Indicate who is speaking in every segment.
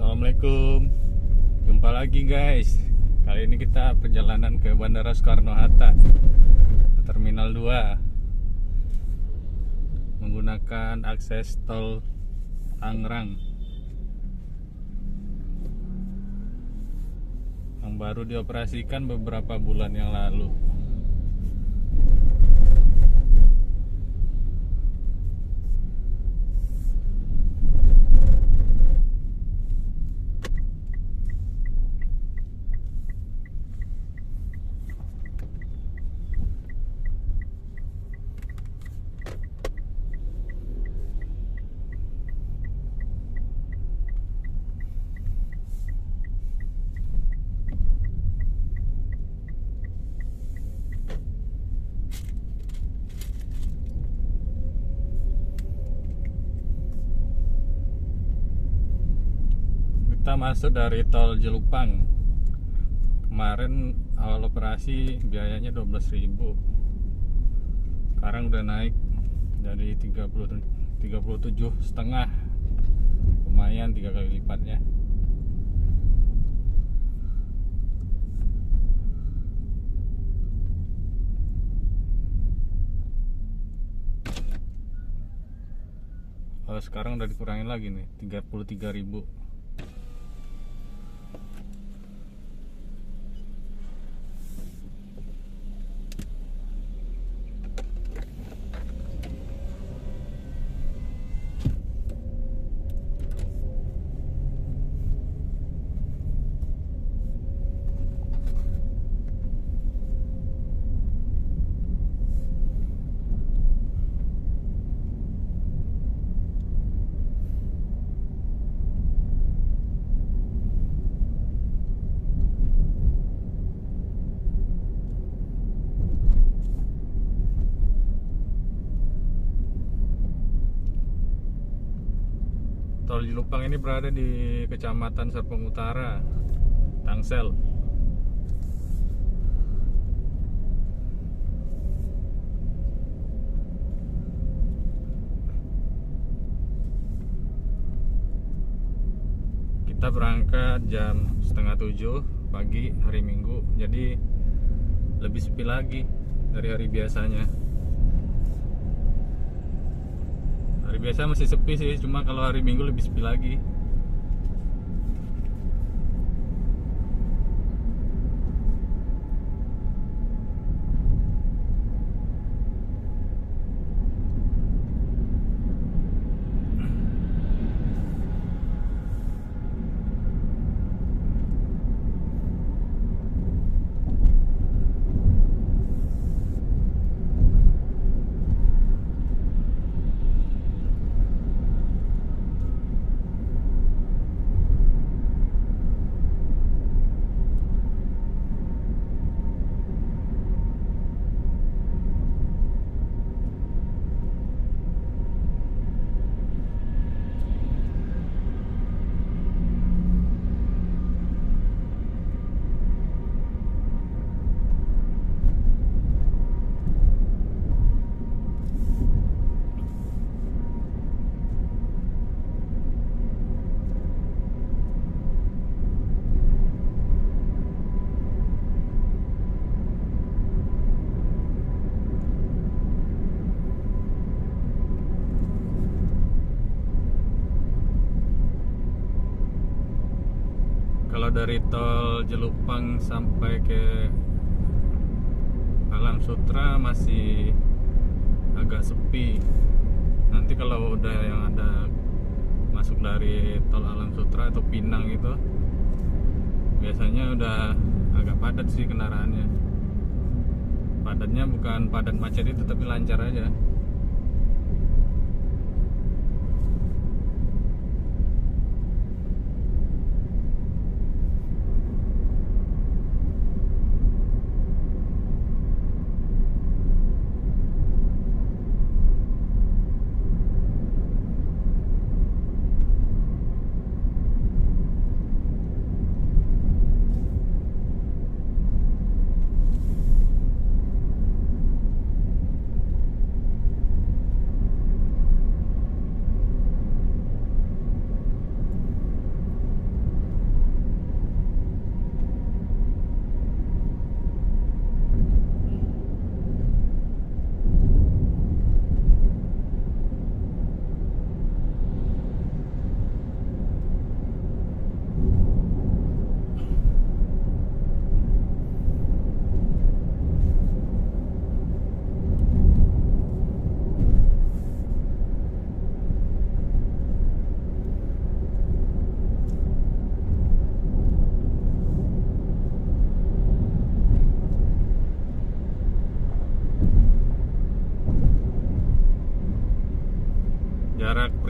Speaker 1: Assalamualaikum. Jumpa lagi guys. Kali ini kita perjalanan ke Bandara Soekarno-Hatta, Terminal 2, menggunakan akses tol Tangerang yang baru dioperasikan beberapa bulan yang lalu. Kita masuk dari tol Jelupang. Kemarin awal operasi biayanya 12.000. Sekarang udah naik jadi 37,5. Lumayan 3 kali lipatnya. Sekarang udah dikurangin lagi nih, 33.000. Tol Jelupang ini berada di Kecamatan Serpong Utara, Tangsel. Kita berangkat jam 6:30 pagi hari Minggu, jadi lebih sepi lagi dari hari biasanya. Hari biasa masih sepi sih, cuma kalau hari Minggu lebih sepi lagi. Kalau dari tol Jelupang sampai ke Alam Sutra masih agak sepi. Nanti kalau udah yang ada masuk dari tol Alam Sutra atau Pinang itu, biasanya udah agak padat sih kendaraannya. Padatnya bukan padat macet itu, tapi lancar aja.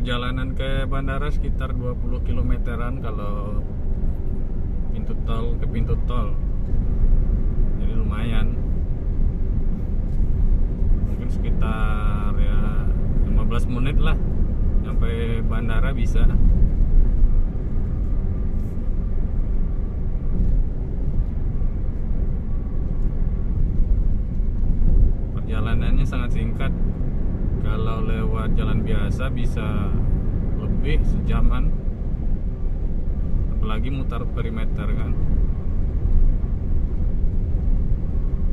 Speaker 1: perjalanan ke bandara sekitar 20 kilometeran kalau pintu tol ke pintu tol, jadi lumayan, mungkin sekitar ya 15 menit lah sampai bandara bisa. Perjalanannya sangat singkat. Kalau lewat jalan biasa bisa lebih sejaman, apalagi mutar perimeter kan.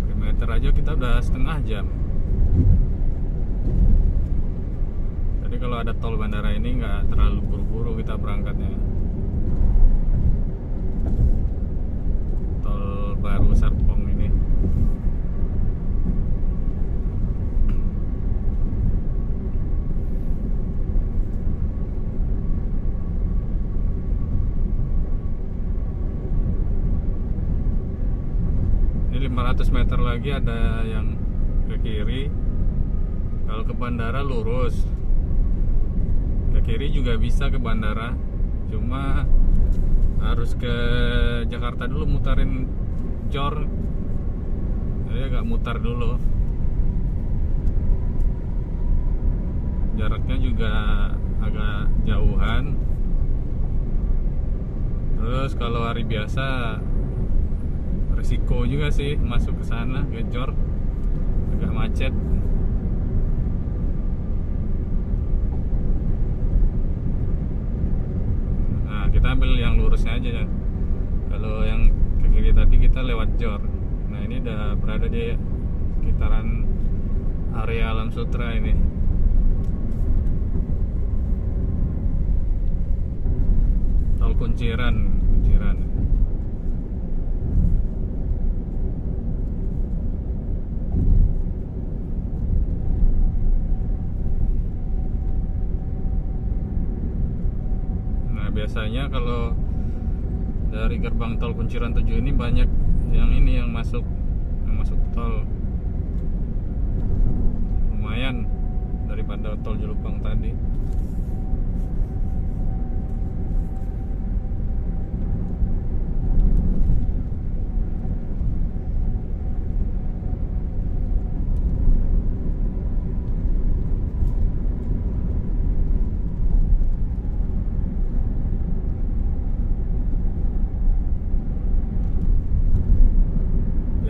Speaker 1: Perimeter aja kita udah setengah jam. Jadi kalau ada tol bandara ini nggak terlalu buru-buru kita berangkatnya. Tol baru Serpong ini. Ini 500 meter lagi ada yang ke kiri. Kalau ke bandara lurus. Ke kiri juga bisa ke bandara, cuma harus ke Jakarta dulu, mutarin Jor, jadi agak mutar dulu. Jaraknya juga agak jauhan. Terus kalau hari biasa risiko juga sih masuk ke sana, ke Jor, agak macet. Kita ambil yang lurusnya aja ya. Kalau yang ke kiri tadi kita lewat Jor. Nah ini udah berada di sekitaran area Alam Sutera ini. Tol Kunciran. Biasanya kalau dari gerbang tol Kunciran 7 ini banyak yang masuk tol, lumayan daripada tol Jelupang tadi.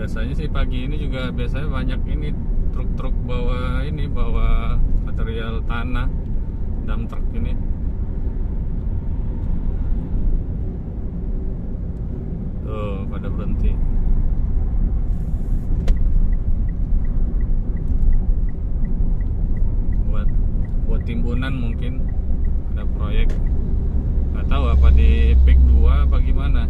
Speaker 1: Biasanya sih pagi ini juga biasanya banyak ini truk-truk bawa material tanah, dump truck ini. Tuh pada berhenti. Buat timbunan mungkin ada proyek. Nggak tahu apa di PIK 2 apa gimana.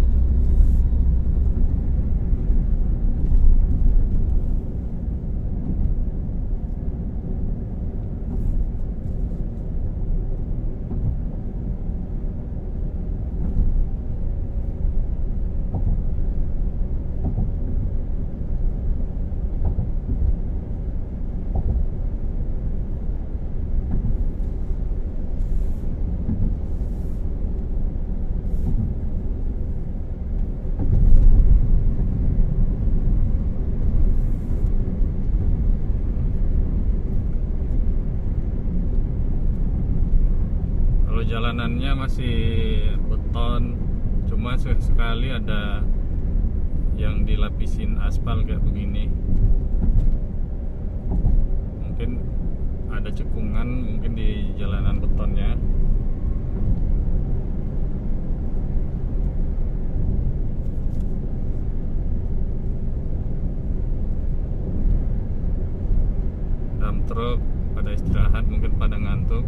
Speaker 1: Jalanannya masih beton, cuma sekali ada yang dilapisin aspal kayak begini. Mungkin ada cekungan mungkin di jalanan betonnya. Dump truk pada istirahat, mungkin pada ngantuk.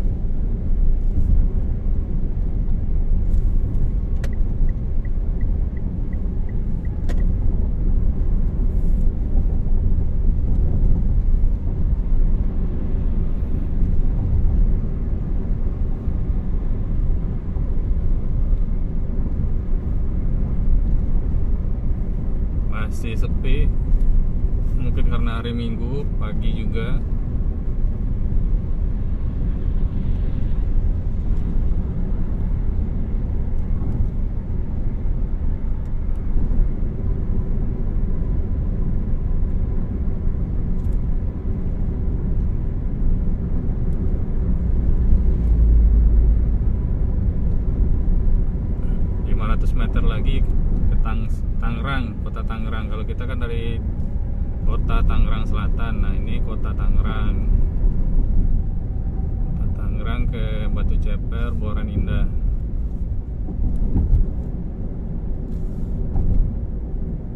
Speaker 1: Masih sepi, mungkin karena hari Minggu pagi juga. meter lagi ke Tangerang, kota Tangerang. Kalau kita kan dari kota Tangerang Selatan. Nah, ini kota Tangerang. Kota Tangerang ke Batu Ceper, Buaran Indah.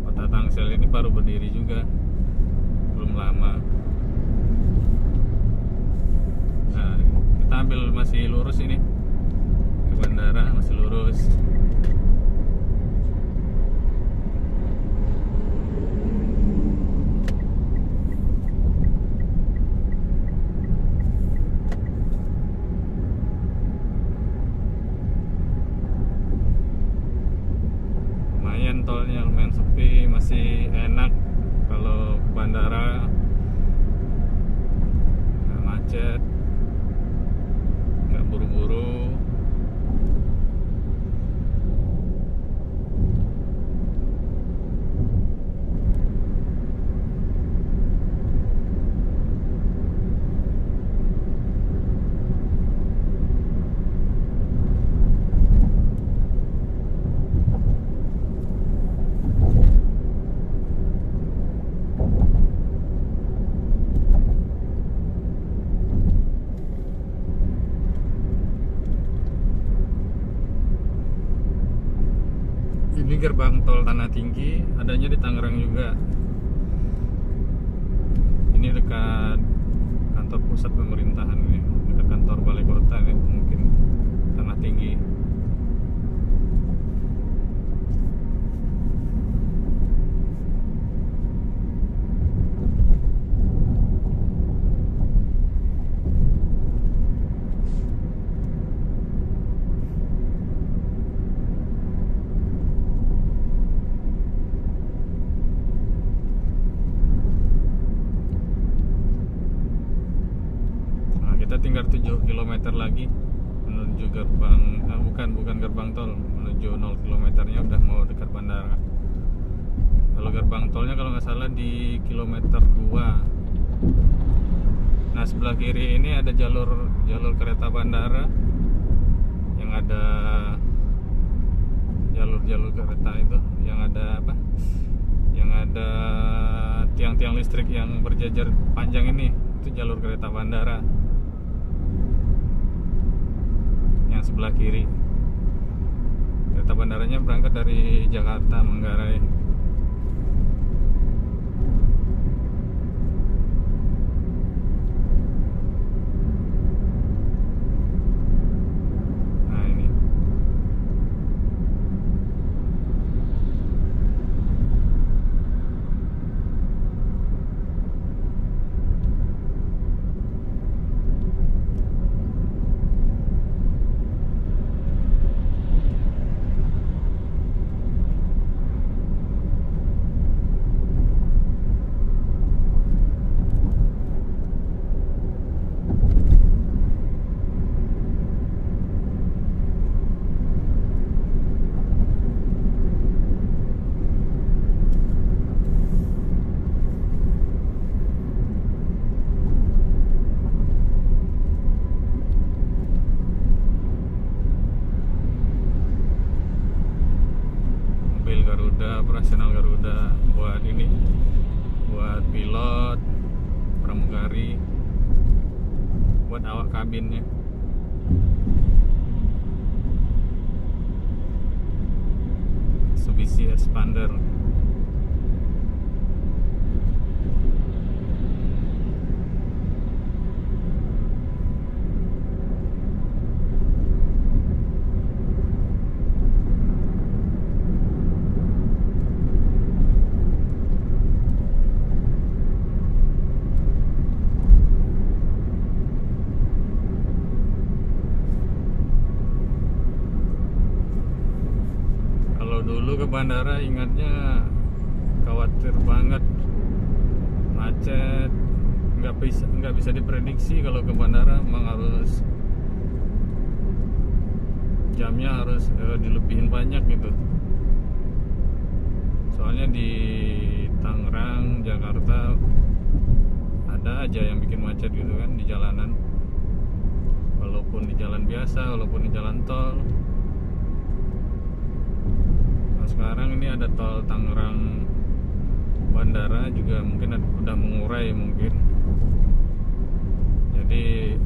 Speaker 1: Kota Tangsel ini baru berdiri juga, belum lama. Nah, kita ambil masih lurus ini ke bandara, masih lurus. Lumayan tolnya, lumayan sepi, masih enak kalau ke bandara, nggak macet, nggak buru-buru. Ini gerbang tol Tanah Tinggi, adanya di Tangerang juga. Ini dekat kantor pusat pemerintahan nih, dekat kantor balai kota nih, mungkin Tanah Tinggi. Kita tinggal 7 km lagi menuju gerbang, bukan gerbang tol, menuju 0 km-nya udah mau dekat bandara. Kalau gerbang tolnya kalau nggak salah di kilometer 2. Nah, sebelah kiri ini ada jalur kereta bandara yang ada jalur kereta itu, yang ada apa? Yang ada tiang-tiang listrik yang berjajar panjang ini, itu jalur kereta bandara. Yang sebelah kiri, kereta bandaranya berangkat dari Jakarta Manggarai. Nah, ini operasional Garuda buat ini, buat pilot, pramugari, buat awak kabinnya. Mitsubishi Expander. Dulu ke bandara ingatnya khawatir banget, macet, nggak bisa diprediksi. Kalau ke bandara memang harus jamnya harus dilebihin banyak gitu. Soalnya di Tangerang, Jakarta ada aja yang bikin macet gitu kan di jalanan. Walaupun di jalan biasa, walaupun di jalan tol. sekarang ini ada tol Tangerang Bandara juga mungkin udah mengurai mungkin, jadi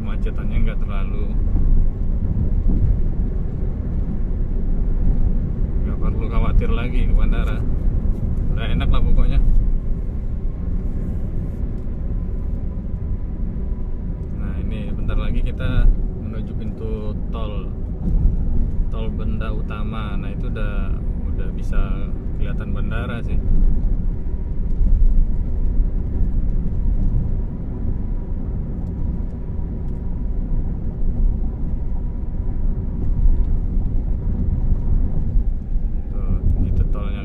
Speaker 1: kemacetannya nggak terlalu, nggak perlu khawatir lagi ke bandara, udah enak lah pokoknya. Nah ini bentar lagi kita menuju pintu tol Benda Utama. Nah itu udah bisa kelihatan bandara sih. Tuh, itu tolnya.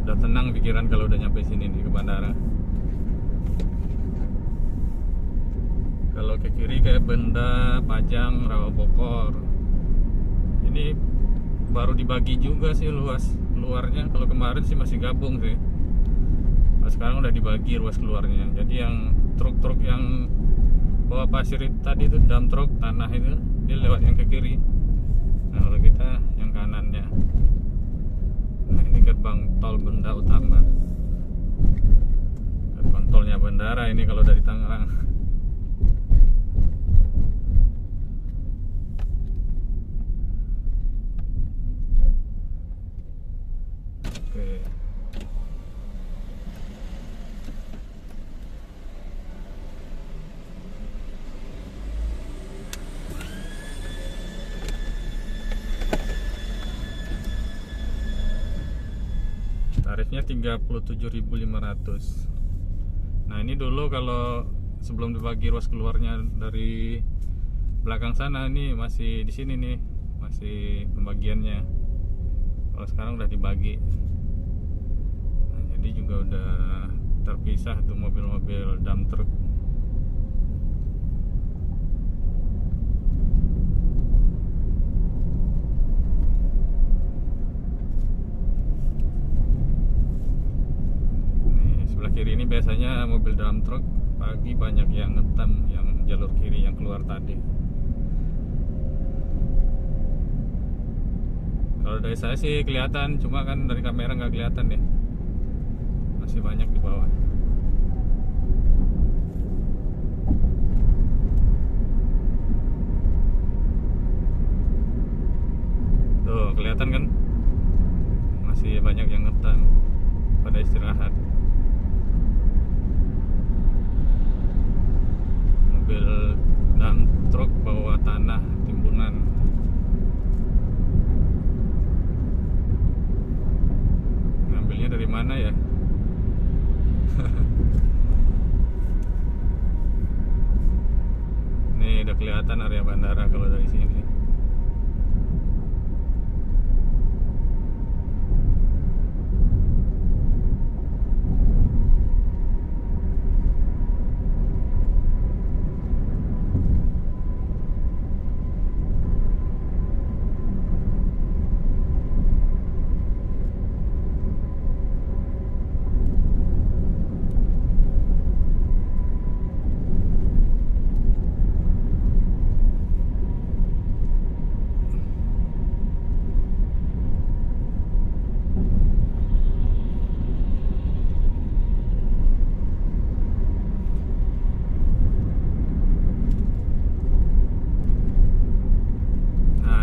Speaker 1: Udah tenang pikiran kalau udah nyampe sini nih ke bandara. Kalau ke kiri kayak Benda, Pajang, Rawabokor. Ini baru dibagi juga sih luarnya. Kalau kemarin sih masih gabung sih. Nah, sekarang udah dibagi ruas keluarnya. Jadi yang truk-truk yang bawa pasir tadi itu, dump truk tanah itu, dia lewat yang ke kiri. Nah kalau kita yang kanannya. Nah ini gerbang tol Benda Utama. Gerbang tolnya bandara ini kalau dari Tangerang. Oke. Tarifnya 37.500. Nah ini dulu kalau sebelum dibagi ruas keluarnya dari belakang sana, ini masih di sini nih, masih pembagiannya. Kalau sekarang udah dibagi. Nah, jadi juga udah terpisah tuh mobil-mobil dump truck. Sebelah kiri ini biasanya mobil dump truck pagi banyak yang ngetem yang jalur kiri yang keluar tadi. Kalau dari saya sih kelihatan, cuma kan dari kamera nggak kelihatan ya. Masih banyak di bawah. Tuh kelihatan kan? Masih banyak yang ngetem pada istirahat. Mobil dump truk bawa tanah timbunan. Ngambilnya dari mana ya? Nih udah kelihatan area bandara kalau dari sini.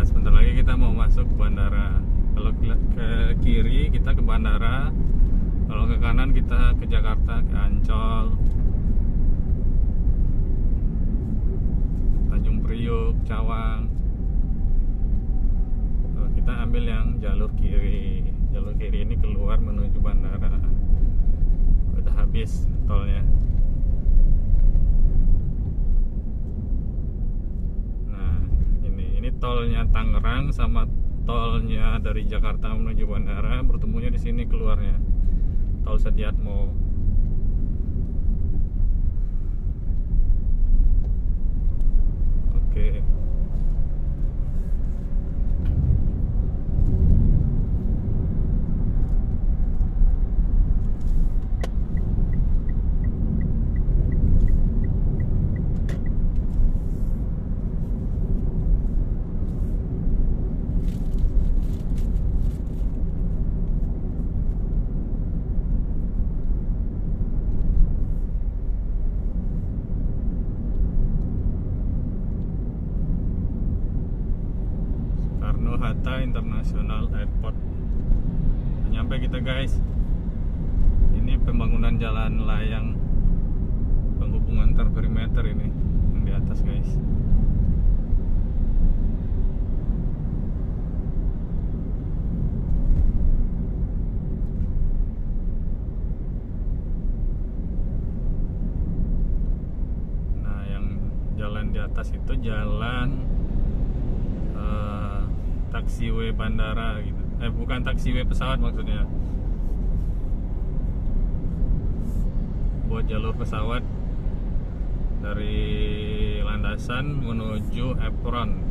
Speaker 1: Sebentar lagi kita mau masuk bandara. Kalau ke kiri kita ke bandara, kalau ke kanan kita ke Jakarta, ke Ancol, Tanjung Priuk, Cawang. Kita ambil yang jalur kiri. Jalur kiri ini keluar menuju bandara. Udah habis tolnya. Ini tolnya Tangerang sama tolnya dari Jakarta menuju bandara bertemunya di sini keluarnya. Tol Sediatmo. Oke. Soekarno-Hatta International Airport. Nyampe kita guys. Ini pembangunan jalan layang penghubung antar perimeter ini yang di atas guys. Nah yang jalan di atas itu jalan taxiway bandara gitu. Bukan taxiway pesawat maksudnya. Buat jalur pesawat dari landasan menuju apron.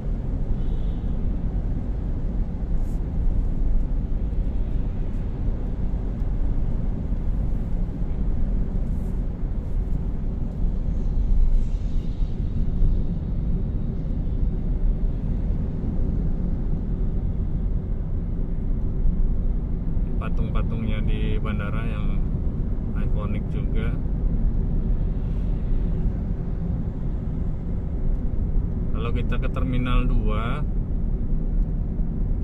Speaker 1: Patung-patungnya di bandara yang ikonik juga. Kalau kita ke Terminal 2,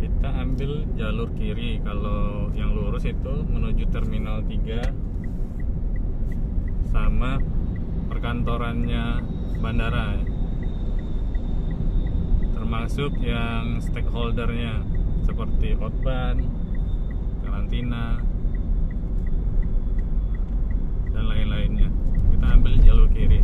Speaker 1: kita ambil jalur kiri. Kalau yang lurus itu menuju Terminal 3 sama perkantorannya bandara, termasuk yang stakeholdernya seperti outbound, karantina, dan lain-lainnya. Kita ambil jalur kiri.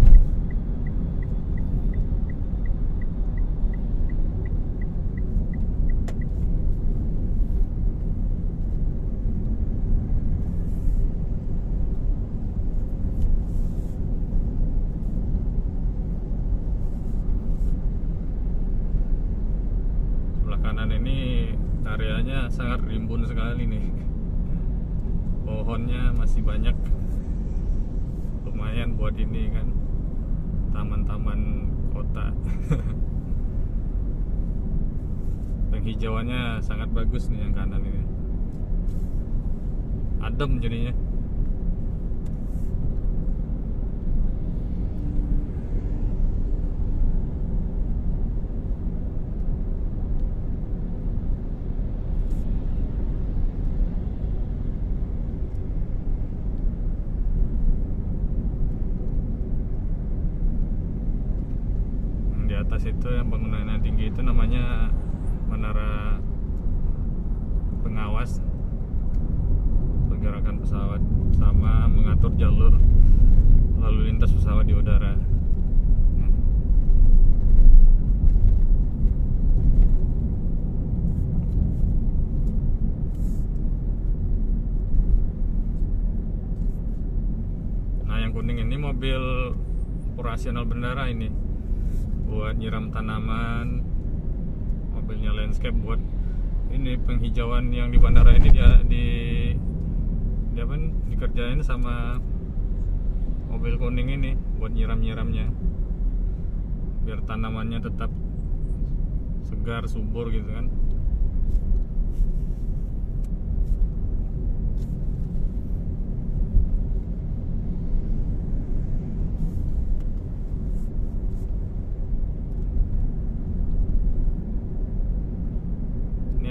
Speaker 1: Sebelah kanan ini areanya sangat rimbun sekali nih. Pohonnya masih banyak, lumayan buat ini kan taman-taman kota. Penghijauannya sangat bagus nih yang kanan ini, adem jadinya. Atas itu yang bangunannya tinggi itu namanya menara pengawas pergerakan pesawat sama mengatur jalur lalu lintas pesawat di udara. Nah yang kuning ini mobil operasional bandara ini, buat nyiram tanaman. Mobilnya landscape buat ini penghijauan yang di bandara ini dikerjain sama mobil kuning ini buat nyiram-nyiramnya biar tanamannya tetap segar subur gitu kan.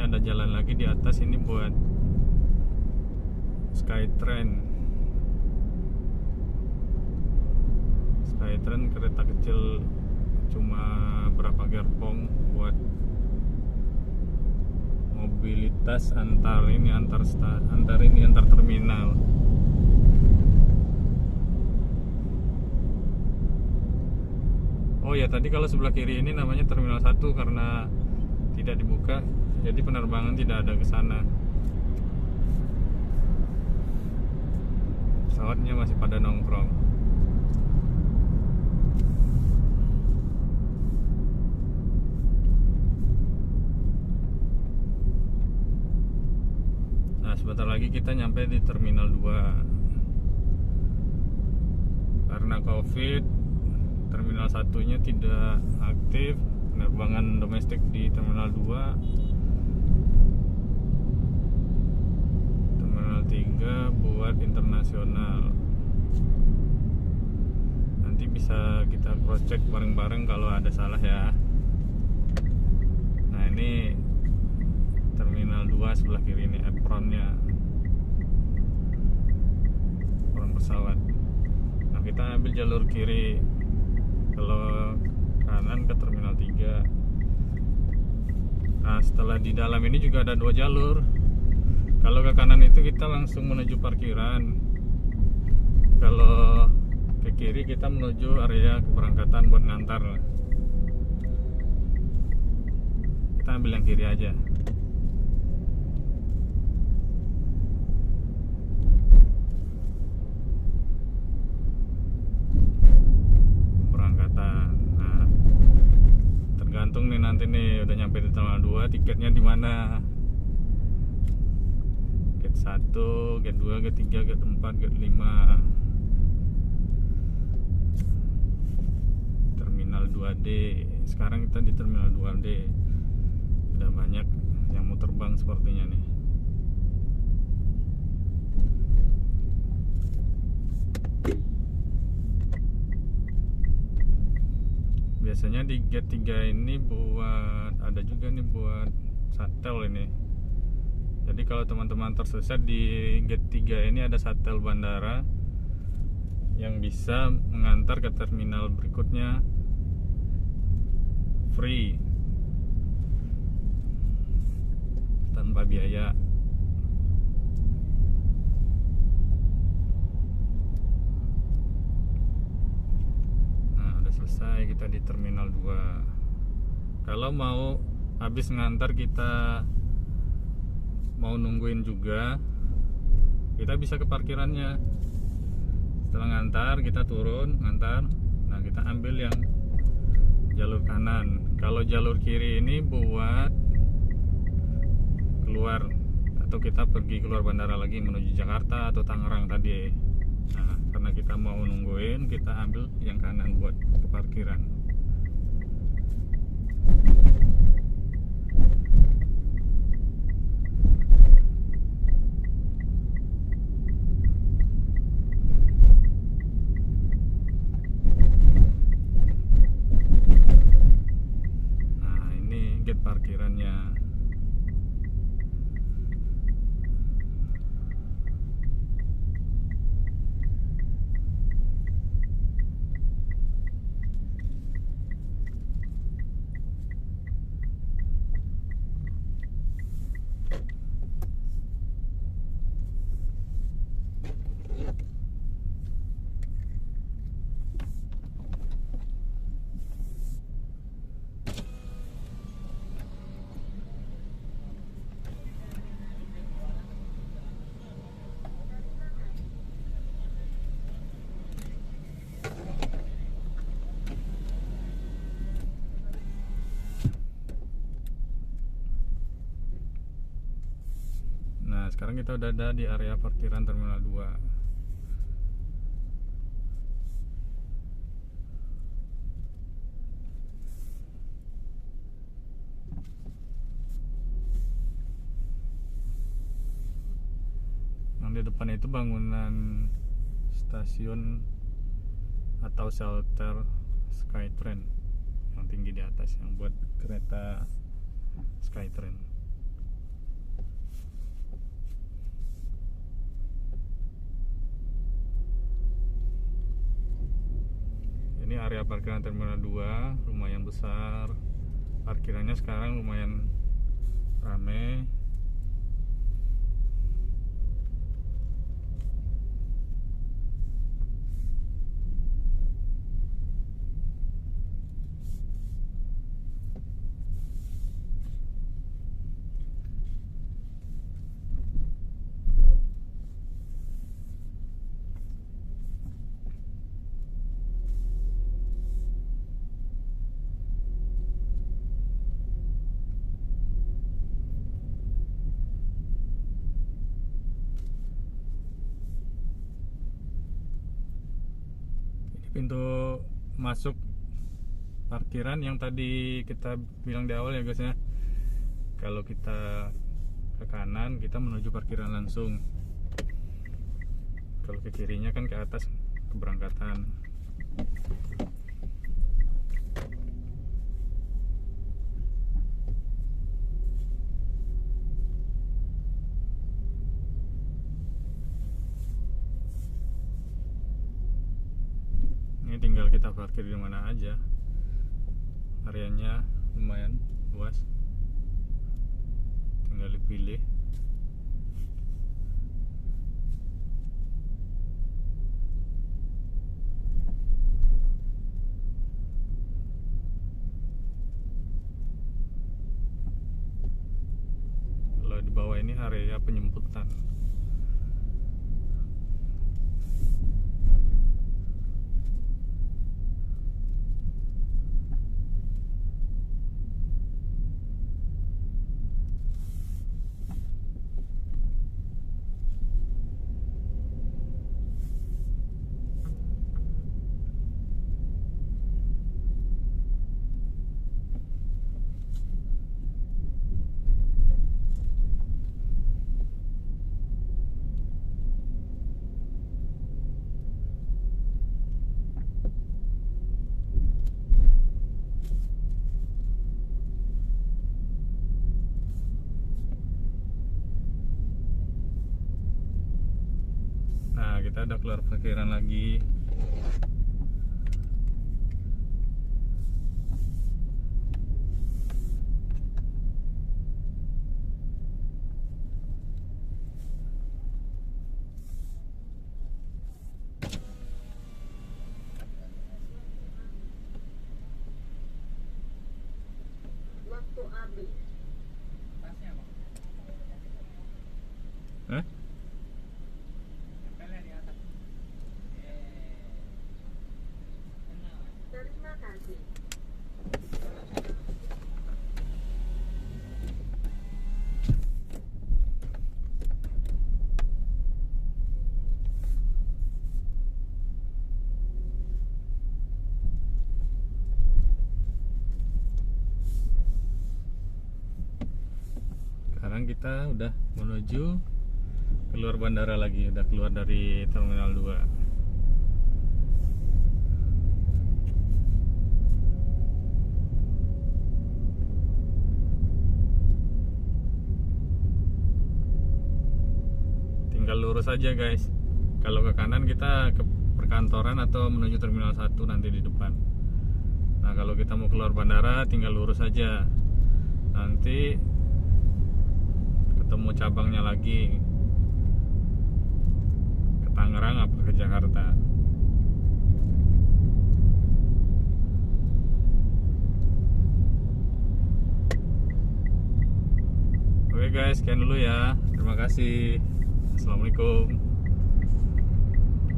Speaker 1: Ada jalan lagi di atas ini buat Skytrain. Skytrain kereta kecil cuma berapa gerbong buat mobilitas antar terminal. Oh ya, tadi kalau sebelah kiri ini namanya Terminal 1 karena tidak dibuka, jadi penerbangan tidak ada ke sana. Pesawatnya masih pada nongkrong. Nah, sebentar lagi kita nyampe di Terminal 2. Karena Covid, Terminal 1-nya tidak aktif. Penerbangan domestik di Terminal 2. Terminal 3 buat internasional. Nanti bisa kita cross check bareng-bareng kalau ada salah ya. Nah ini 2 sebelah kiri ini apronnya, apron pesawat. Nah kita ambil jalur kiri, kalau kanan ke terminal 3. Nah setelah di dalam ini juga ada 2 jalur. Kalau ke kanan itu kita langsung menuju parkiran, kalau ke kiri kita menuju area keberangkatan buat ngantar. Kita ambil yang kiri aja. Keberangkatan. Nah, tergantung nih nanti nih udah nyampe di terminal 2 tiketnya di mana. Gate 1, gate 2, gate 3, gate 4, gate 5. Terminal 2D. Sekarang kita di terminal 2D. Udah banyak yang mau terbang sepertinya nih. Biasanya di gate 3 ini buat, ada juga nih buat shuttle ini. Jadi kalau teman-teman tersesat di gate 3 ini ada shuttle bandara yang bisa mengantar ke terminal berikutnya free tanpa biaya. Nah udah selesai kita di terminal 2. Kalau mau habis ngantar, kita mau nungguin juga, kita bisa ke parkirannya. Setelah ngantar kita turun ngantar. Nah kita ambil yang jalur kanan. Kalau jalur kiri ini buat keluar, atau kita pergi keluar bandara lagi menuju Jakarta atau Tangerang tadi. Nah karena kita mau nungguin, kita ambil yang kanan buat ke parkiran. Parkirannya. Nah sekarang kita udah ada di area parkiran terminal 2. Yang di depan itu bangunan stasiun atau shelter Skytrain yang tinggi di atas, yang buat kereta Skytrain. Ini area parkiran terminal 2 lumayan besar. Parkirannya sekarang lumayan rame. Pintu masuk parkiran yang tadi kita bilang di awal ya guys ya. Kalau kita ke kanan kita menuju parkiran langsung, kalau ke kirinya kan ke atas keberangkatan. kita parkir di mana aja. Areanya lumayan luas, tinggal dipilih. Kalau di bawah ini area penjemputan. Nah, kita udah keluar parkiran lagi.
Speaker 2: Waktu habis.
Speaker 3: Tasnya apa?
Speaker 1: Eh?
Speaker 3: Tempelnya di atas. Tenang.
Speaker 2: Terima kasih.
Speaker 1: Sekarang kita udah menuju keluar bandara lagi, udah keluar dari Terminal 2. Tinggal lurus aja guys. Kalau ke kanan kita ke perkantoran atau menuju Terminal 1 nanti di depan. Nah, kalau kita mau keluar bandara tinggal lurus aja. Nanti ketemu cabangnya lagi ke Tangerang apa ke Jakarta. Oke guys, sekian dulu ya. Terima kasih. Assalamualaikum.